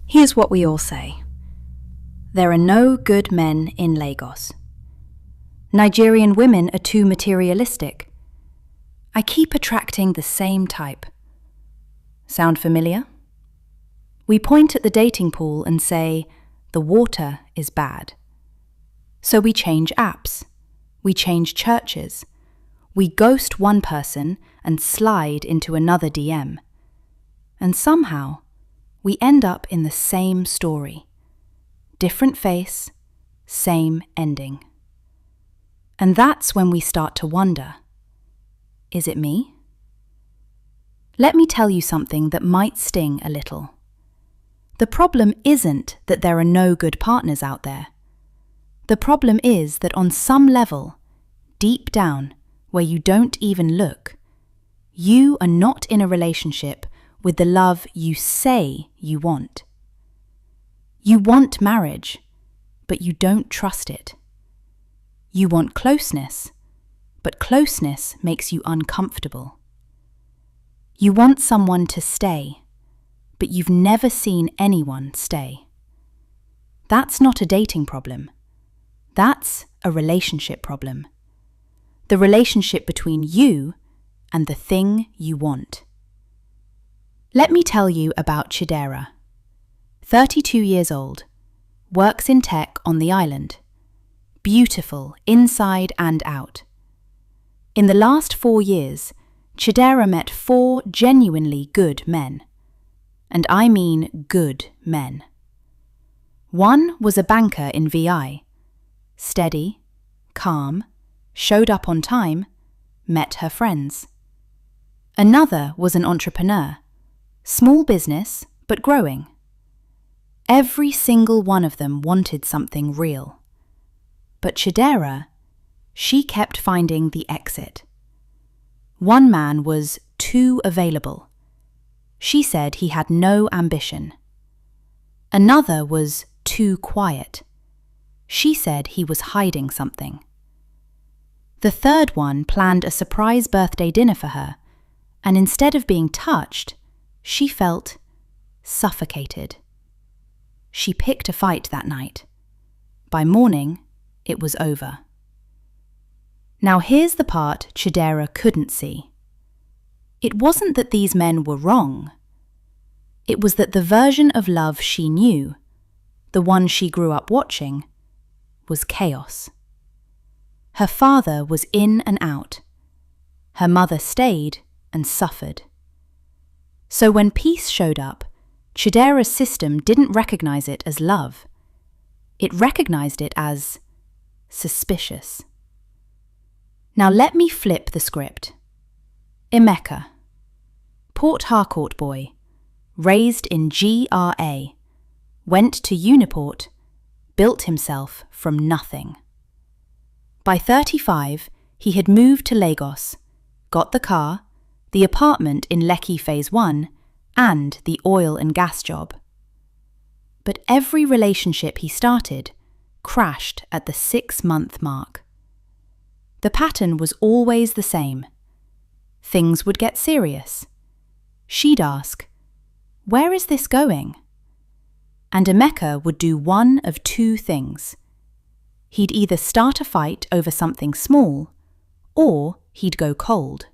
Here's what we all say. There are no good men in Lagos. Nigerian women are too materialistic. I keep attracting the same type. Sound familiar? We point at the dating pool and say, the water is bad. So we change apps. We change churches. We ghost one person and slide into another DM. And somehow, we end up in the same story. Different face, same ending. And that's when we start to wonder, is it me? Let me tell you something that might sting a little. The problem isn't that there are no good partners out there. The problem is that on some level, deep down, where you don't even look, you are not in a relationship with the love you say you want. You want marriage, but you don't trust it. You want closeness, but closeness makes you uncomfortable. You want someone to stay, but you've never seen anyone stay. That's not a dating problem. That's a relationship problem. The relationship between you and the thing you want. Let me tell you about Chidera. 32 years old, works in tech on the island. Beautiful inside and out. In the last 4 years, Chidera met 4 genuinely good men. And I mean good men. One was a banker in VI. Steady, calm, showed up on time, met her friends. Another was an entrepreneur. Small business, but growing. Every single one of them wanted something real. But Chidera, she kept finding the exit. One man was too available. She said he had no ambition. Another was too quiet. She said he was hiding something. The third one planned a surprise birthday dinner for her, and instead of being touched, she felt suffocated. She picked a fight that night. By morning, it was over. Now here's the part Chidera couldn't see. It wasn't that these men were wrong. It was that the version of love she knew, the one she grew up watching, was chaos. Her father was in and out. Her mother stayed and suffered. So when peace showed up, Chidera's system didn't recognize it as love. It recognized it as suspicious. Now let me flip the script. Emeka, Port Harcourt boy, raised in GRA, went to Uniport, built himself from nothing. By 35, he had moved to Lagos, got the car, the apartment in Lekki Phase 1, and the oil and gas job. But every relationship he started crashed at the 6-month mark. The pattern was always the same. Things would get serious. She'd ask, "Where is this going?" And Emeka would do one of 2 things. He'd either start a fight over something small, or he'd go cold.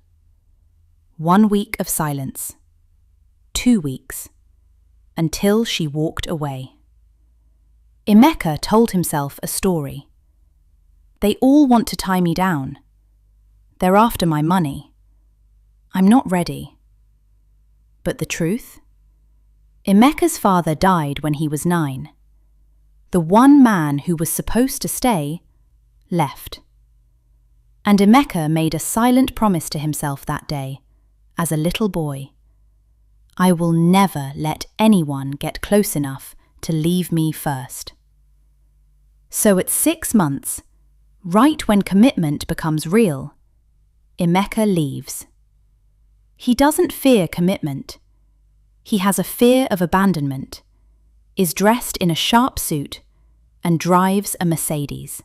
1 week of silence. 2 weeks. Until she walked away. Emeka told himself a story. They all want to tie me down. They're after my money. I'm not ready. But the truth? Emeka's father died when he was 9. The one man who was supposed to stay left. And Emeka made a silent promise to himself that day, as a little boy. I will never let anyone get close enough to leave me first. So at 6 months, right when commitment becomes real, Emeka leaves. He doesn't fear commitment. He has a fear of abandonment, is dressed in a sharp suit, and drives a Mercedes.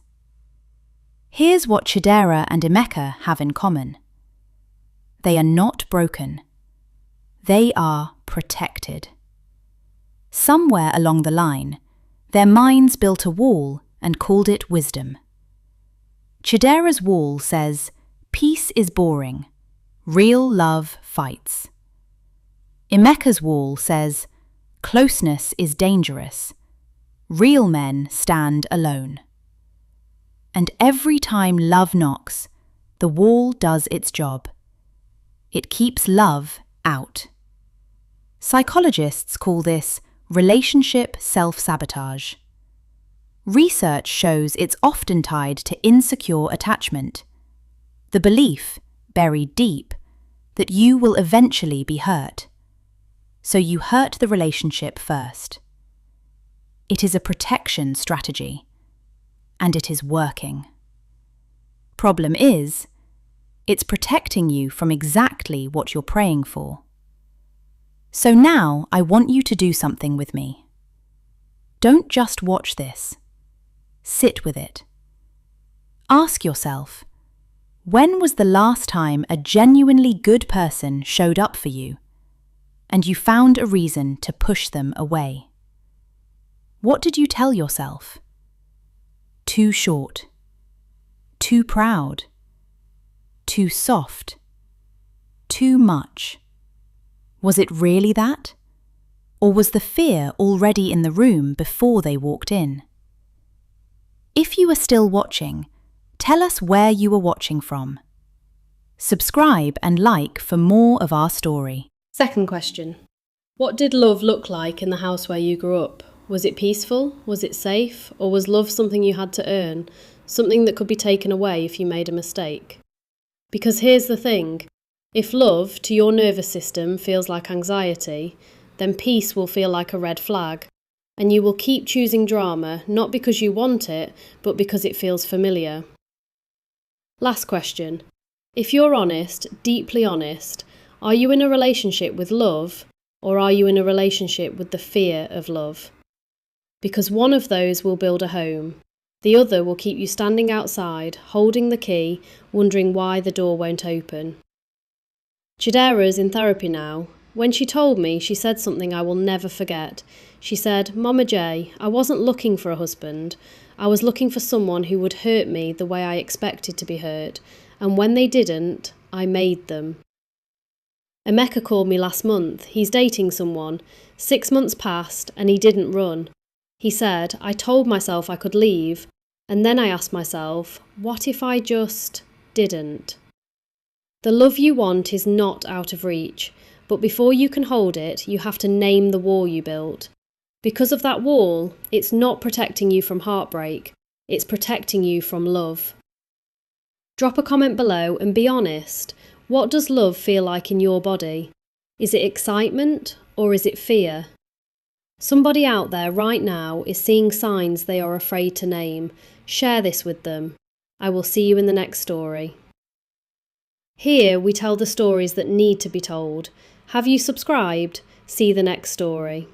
Here's what Chidera and Emeka have in common. They are not broken. They are protected. Somewhere along the line, their minds built a wall and called it wisdom. Chidera's wall says, "Peace is boring. Real love fights." Emeka's wall says, "Closeness is dangerous. Real men stand alone." And every time love knocks, the wall does its job. It keeps love out. Psychologists call this relationship self-sabotage. Research shows it's often tied to insecure attachment, the belief, buried deep, that you will eventually be hurt. So you hurt the relationship first. It is a protection strategy, and it is working. Problem is, it's protecting you from exactly what you're praying for. So now I want you to do something with me. Don't just watch this. Sit with it. Ask yourself, when was the last time a genuinely good person showed up for you, and you found a reason to push them away? What did you tell yourself? Too short. Too proud. Too soft. Too much. Was it really that? Or was the fear already in the room before they walked in? If you are still watching, tell us where you are watching from. Subscribe and like for more of our story. Second question. What did love look like in the house where you grew up? Was it peaceful? Was it safe? Or was love something you had to earn? Something that could be taken away if you made a mistake? Because here's the thing. If love, to your nervous system, feels like anxiety, then peace will feel like a red flag. And you will keep choosing drama, not because you want it, but because it feels familiar. Last question. If you're honest, deeply honest, are you in a relationship with love, or are you in a relationship with the fear of love? Because one of those will build a home. The other will keep you standing outside, holding the key, wondering why the door won't open. Chidera's in therapy now. When she told me, she said something I will never forget. She said, "Mama J, I wasn't looking for a husband. I was looking for someone who would hurt me the way I expected to be hurt. And when they didn't, I made them." Emeka called me last month. He's dating someone. 6 months passed and he didn't run. He said, "I told myself I could leave. And then I asked myself, what if I just didn't?" The love you want is not out of reach. But before you can hold it, you have to name the wall you built. Because of that wall, it's not protecting you from heartbreak. It's protecting you from love. Drop a comment below and be honest. What does love feel like in your body? Is it excitement or is it fear? Somebody out there right now is seeing signs they are afraid to name. Share this with them. I will see you in the next story. Here we tell the stories that need to be told. Have you subscribed? See the next story.